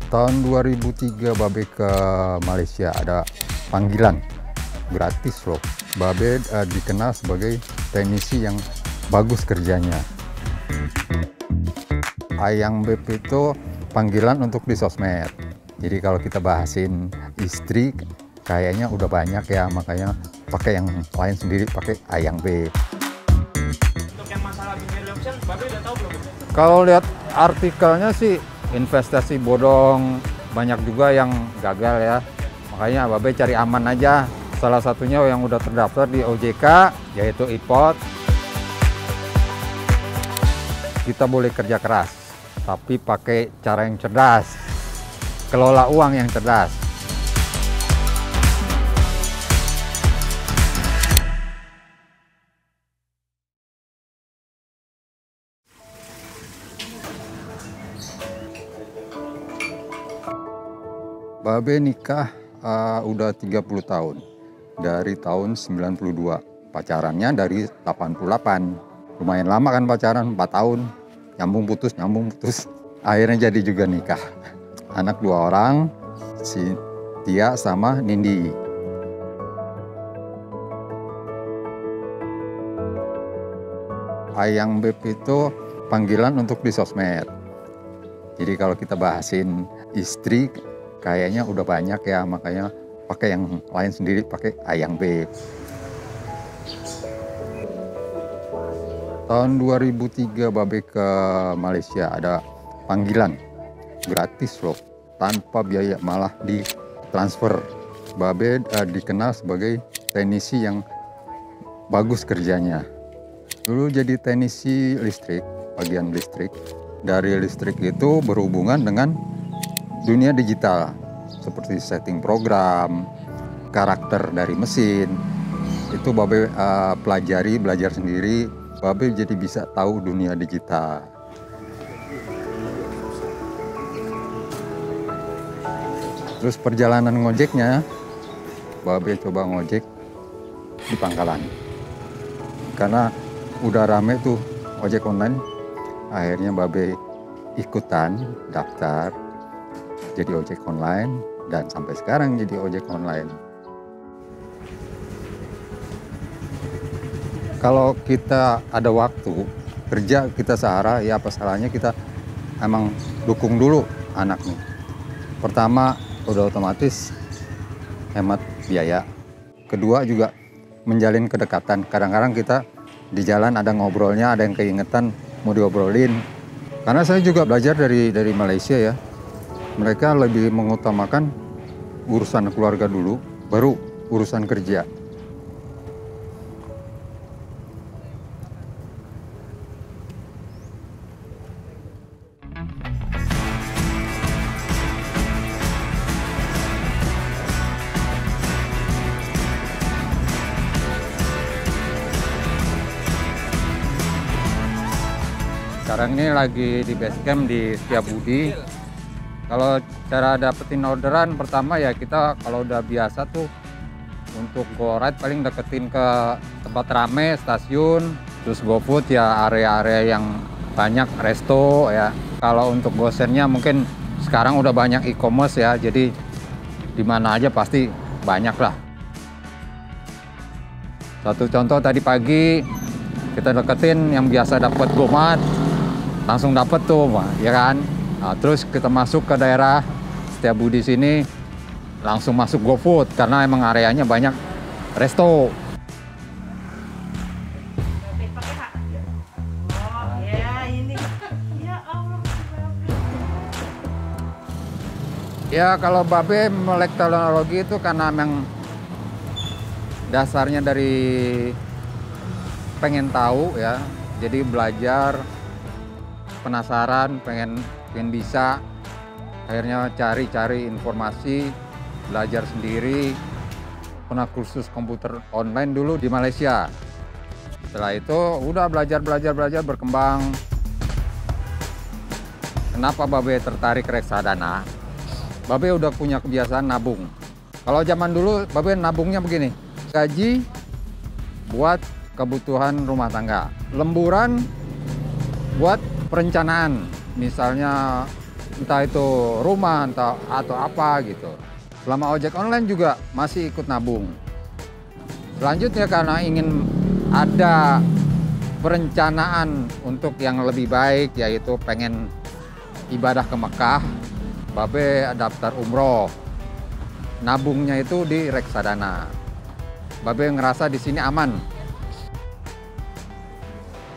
Tahun 2003 Babe ke Malaysia, ada panggilan gratis loh. Babe dikenal sebagai teknisi yang bagus kerjanya. Ayang Beb itu panggilan untuk di sosmed. Jadi kalau kita bahasin istri kayaknya udah banyak ya, makanya pakai yang lain sendiri, pakai Ayang Beb. Untuk yang masalah binary option, Babe udah tahu belum? Kalau lihat artikelnya sih investasi bodong, banyak juga yang gagal ya. Makanya Babe cari aman aja. Salah satunya yang udah terdaftar di OJK, yaitu IPOT. Kita boleh kerja keras, tapi pakai cara yang cerdas. Kelola uang yang cerdas. Babe nikah udah 30 tahun, dari tahun 92. Pacarannya dari 88. Lumayan lama kan pacaran, 4 tahun. Nyambung putus. Akhirnya jadi juga nikah. Anak 2 orang, si Tia sama Nindi. Ayang Beb itu panggilan untuk di sosmed. Jadi kalau kita bahasin istri kayaknya udah banyak ya, makanya pakai yang lain sendiri, pakai Ayang Beb. Tahun 2003 Babe ke Malaysia, ada panggilan gratis loh, tanpa biaya, malah ditransfer. Babe dikenal sebagai teknisi yang bagus kerjanya. Dulu jadi teknisi listrik, bagian listrik. Dari listrik itu berhubungan dengan dunia digital, seperti setting program, karakter dari mesin. Itu Babe belajar sendiri. Babe jadi bisa tahu dunia digital. Terus perjalanan ngojeknya, Babe coba ngojek di pangkalan. Karena udah rame tuh ojek online, akhirnya Babe ikutan daftar jadi ojek online, dan sampai sekarang jadi ojek online. Kalau kita ada waktu kerja, kita sehara, ya apa salahnya kita emang dukung dulu anak nih. Pertama, udah otomatis hemat biaya. Kedua juga menjalin kedekatan. Kadang-kadang kita di jalan ada ngobrolnya, ada yang keingetan mau diobrolin. Karena saya juga belajar dari Malaysia ya. Mereka lebih mengutamakan urusan keluarga dulu, baru urusan kerja. Sekarang ini lagi di base camp di Setiabudi. Kalau cara dapetin orderan, pertama ya kita kalau udah biasa tuh untuk go ride paling deketin ke tempat rame, stasiun, terus GoFood ya area-area yang banyak resto ya. Kalau untuk gosennya mungkin sekarang udah banyak e-commerce ya, jadi di mana aja pasti banyak lah. Satu contoh tadi pagi kita deketin yang biasa dapat GoMart, langsung dapat tuh, ya kan? Nah, terus kita masuk ke daerah Setiabudi sini, langsung masuk GoFood karena emang areanya banyak resto. Ya kalau Babe melek teknologi itu karena memang dasarnya dari pengen tahu ya, jadi belajar, penasaran, pengen bisa, akhirnya cari informasi, belajar sendiri, pernah kursus komputer online dulu di Malaysia. Setelah itu udah belajar berkembang. Kenapa Babe tertarik reksadana? Babe udah punya kebiasaan nabung. Kalau zaman dulu Babe nabungnya begini, gaji buat kebutuhan rumah tangga, lemburan buat perencanaan, misalnya entah itu rumah, entah atau apa gitu. Selama ojek online juga masih ikut nabung. Selanjutnya karena ingin ada perencanaan untuk yang lebih baik, yaitu pengen ibadah ke Mekah, Babe daftar umroh. Nabungnya itu di reksadana. Babe ngerasa di sini aman.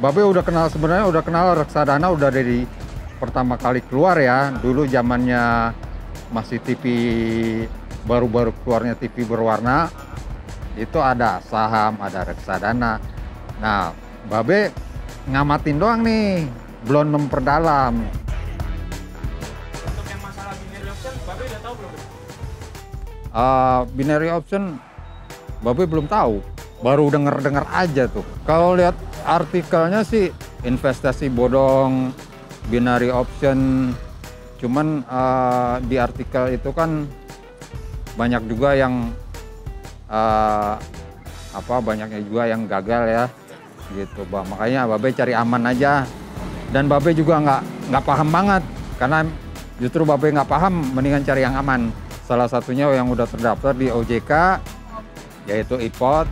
Babe sebenarnya udah kenal reksadana udah dari pertama kali keluar ya. Dulu zamannya masih TV, baru-baru keluarnya TV berwarna. Itu ada saham, ada reksadana. Nah, Babe ngamatin doang nih, belum memperdalam. Untuk yang masalah binary option, Babe udah tahu belum? Binary option, Babe belum tahu. Baru denger aja tuh. Kalau lihat artikelnya sih investasi bodong, binary option. Cuman di artikel itu kan banyak juga yang banyaknya juga yang gagal ya, gitu Bang. Makanya Babe cari aman aja. Dan Babe juga nggak paham banget, karena justru Babe nggak paham, mendingan cari yang aman. Salah satunya yang udah terdaftar di OJK, yaitu IPOT.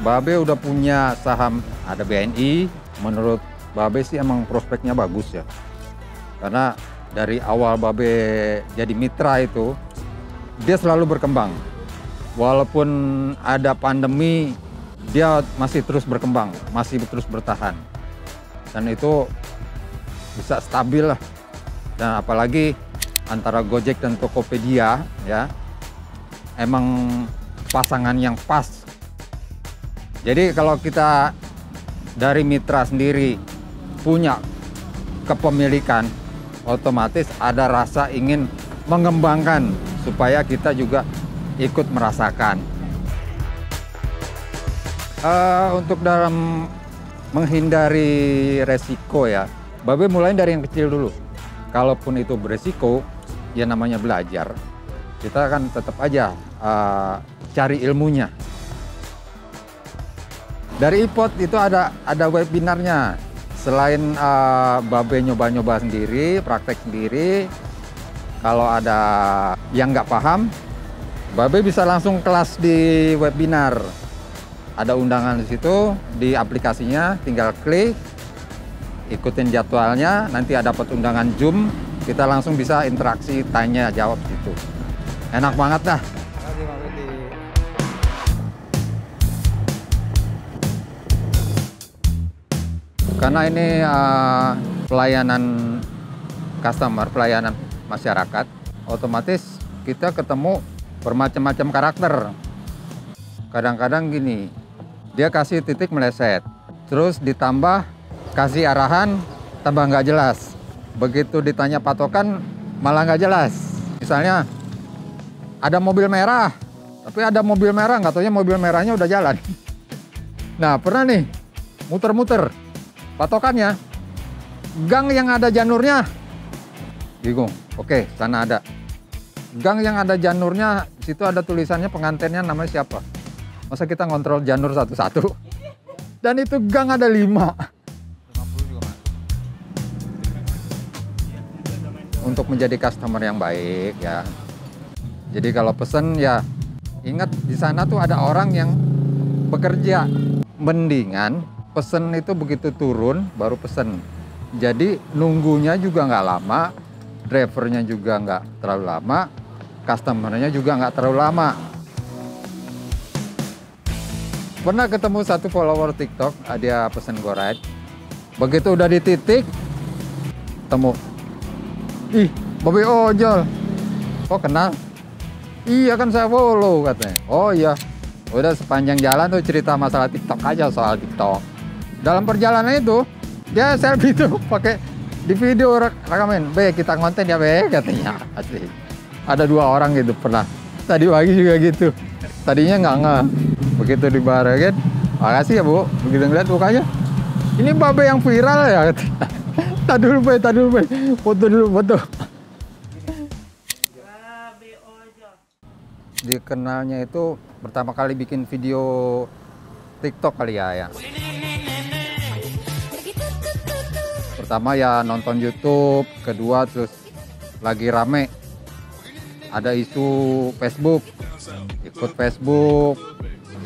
Babe udah punya saham, ada BNI. Menurut Babe sih emang prospeknya bagus ya. Karena dari awal Babe jadi mitra itu, dia selalu berkembang. Walaupun ada pandemi, dia masih terus berkembang, masih terus bertahan. Dan itu bisa stabil lah. Dan apalagi antara Gojek dan Tokopedia ya, emang pasangan yang pas. Jadi kalau kita dari mitra sendiri punya kepemilikan, otomatis ada rasa ingin mengembangkan supaya kita juga ikut merasakan. Untuk dalam menghindari resiko ya, Babe mulai dari yang kecil dulu. Kalaupun itu beresiko, ya namanya belajar. Kita kan tetap aja cari ilmunya. Dari IPOT itu ada webinarnya. Selain Babe nyoba-nyoba sendiri, praktek sendiri, kalau ada yang nggak paham, Babe bisa langsung kelas di webinar. Ada undangan di situ, di aplikasinya, tinggal klik, ikutin jadwalnya, nanti ada dapat undangan Zoom, kita langsung bisa interaksi, tanya, jawab gitu. Enak banget dah. Karena ini pelayanan customer, pelayanan masyarakat, otomatis kita ketemu bermacam-macam karakter. Kadang-kadang gini, dia kasih titik meleset, terus ditambah kasih arahan tambah nggak jelas. Begitu ditanya patokan malah nggak jelas. Misalnya ada mobil merah, tapi ada mobil merah nggak taunya mobil merahnya udah jalan. Nah pernah nih muter-muter. Patokannya, gang yang ada janurnya, bingung. Oke, sana ada. Gang yang ada janurnya, situ ada tulisannya pengantennya namanya siapa. Masa kita ngontrol janur satu-satu? Dan itu gang ada 5. 50 juga masuk. Untuk menjadi customer yang baik ya. Jadi kalau pesen ya, ingat di sana tuh ada orang yang bekerja. Mendingan pesen itu begitu turun baru pesen. Jadi nunggunya juga nggak lama, drivernya juga nggak terlalu lama, customernya juga nggak terlalu lama. Pernah ketemu satu follower TikTok, dia pesen GoRide. Begitu udah di titik, temu. Ih, Babe ojol. Kok kenal? Iya kan saya follow katanya. Oh iya. Udah sepanjang jalan tuh cerita masalah TikTok aja, soal TikTok. Dalam perjalanan itu dia selfie tuh pakai di video rekaman. Be, kita konten ya Be, katanya. Asli. Ada 2 orang gitu pernah. Tadi pagi juga gitu. Tadinya nggak. Begitu dibarengin, makasih ya Bu. Begitu ngeliat mukanya, ini Babe yang viral ya. Tadi dulu Be, foto dulu, foto. Dikenalnya itu pertama kali bikin video TikTok kali ya. Pertama ya nonton YouTube, kedua terus lagi rame ada isu Facebook, ikut Facebook,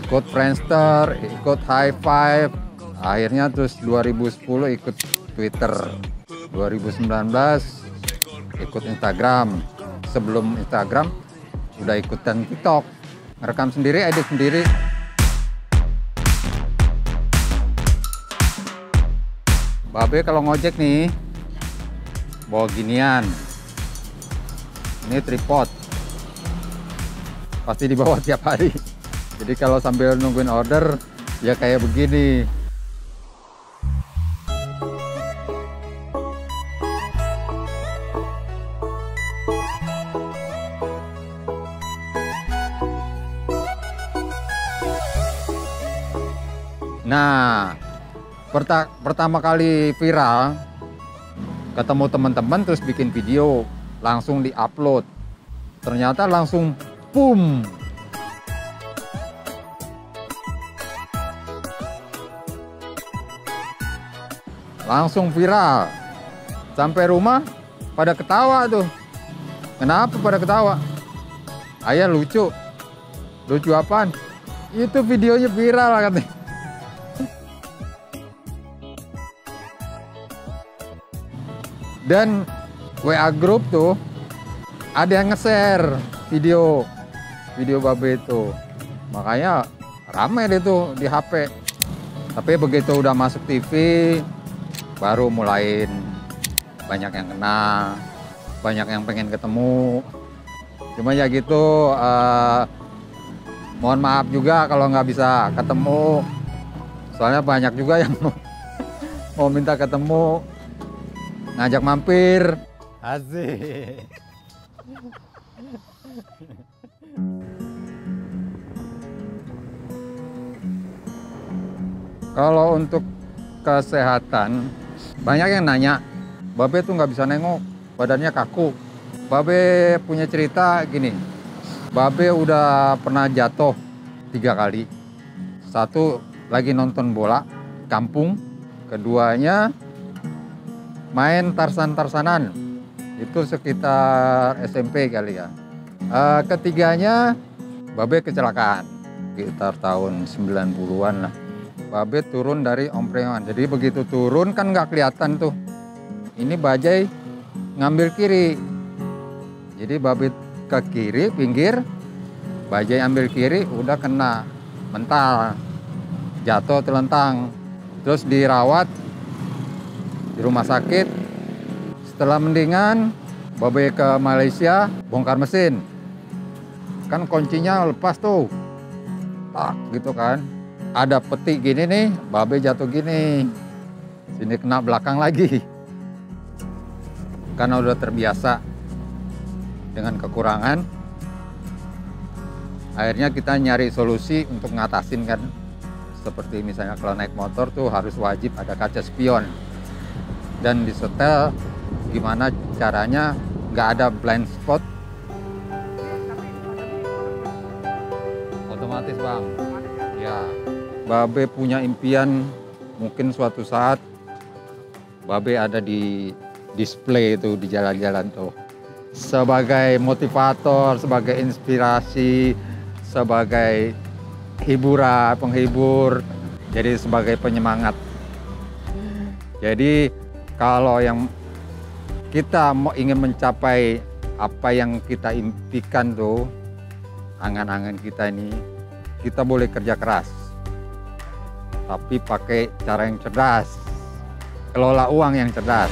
ikut Friendster, ikut High Five. Akhirnya terus 2010 ikut Twitter, 2019 ikut Instagram. Sebelum Instagram udah ikutan TikTok, ngerekam sendiri, edit sendiri. Babe kalau ngojek nih bawa ginian. Ini tripod. Pasti dibawa tiap hari. Jadi kalau sambil nungguin order ya kayak begini. Nah, pertama kali viral, ketemu teman-teman terus bikin video, langsung di-upload. Ternyata langsung boom. Langsung viral. Sampai rumah pada ketawa tuh. Kenapa pada ketawa? Ayah lucu. Lucu apaan? Itu videonya viral katanya. Dan WA grup tuh ada yang nge-share video Babe itu. Makanya rame deh tuh di HP. Tapi begitu udah masuk TV baru mulai banyak yang kenal, banyak yang pengen ketemu. Cuma ya gitu, mohon maaf juga kalau nggak bisa ketemu. Soalnya banyak juga yang mau minta ketemu. Ngajak mampir. Asik. Kalau untuk kesehatan, banyak yang nanya, Babe tuh nggak bisa nengok, badannya kaku. Babe punya cerita gini, Babe udah pernah jatuh 3 kali. Satu lagi nonton bola, kampung. Keduanya main tarsan-tarsanan, itu sekitar SMP kali ya. Ketiganya Babe kecelakaan, sekitar tahun 90-an lah. Babe turun dari omprengan, jadi begitu turun kan nggak kelihatan tuh. Ini bajai ngambil kiri, jadi Babe ke kiri, pinggir, bajai ambil kiri, udah kena mental, jatuh telentang, terus dirawat di rumah sakit. Setelah mendingan, Babe ke Malaysia bongkar mesin. Kan kuncinya lepas tuh. Tak gitu kan. Ada peti gini nih, Babe jatuh gini. Sini kena belakang lagi. Karena udah terbiasa dengan kekurangan. Akhirnya kita nyari solusi untuk ngatasin kan. Seperti misalnya kalau naik motor tuh harus wajib ada kaca spion. Dan disetel gimana caranya nggak ada blind spot. Otomatis bang. Ya, Babe punya impian mungkin suatu saat Babe ada di display itu di jalan-jalan tuh. Sebagai motivator, sebagai inspirasi, sebagai hiburan, penghibur, jadi sebagai penyemangat. Jadi kalau yang kita mau ingin mencapai apa yang kita impikan tuh, angan-angan kita ini, kita boleh kerja keras. Tapi pakai cara yang cerdas, kelola uang yang cerdas.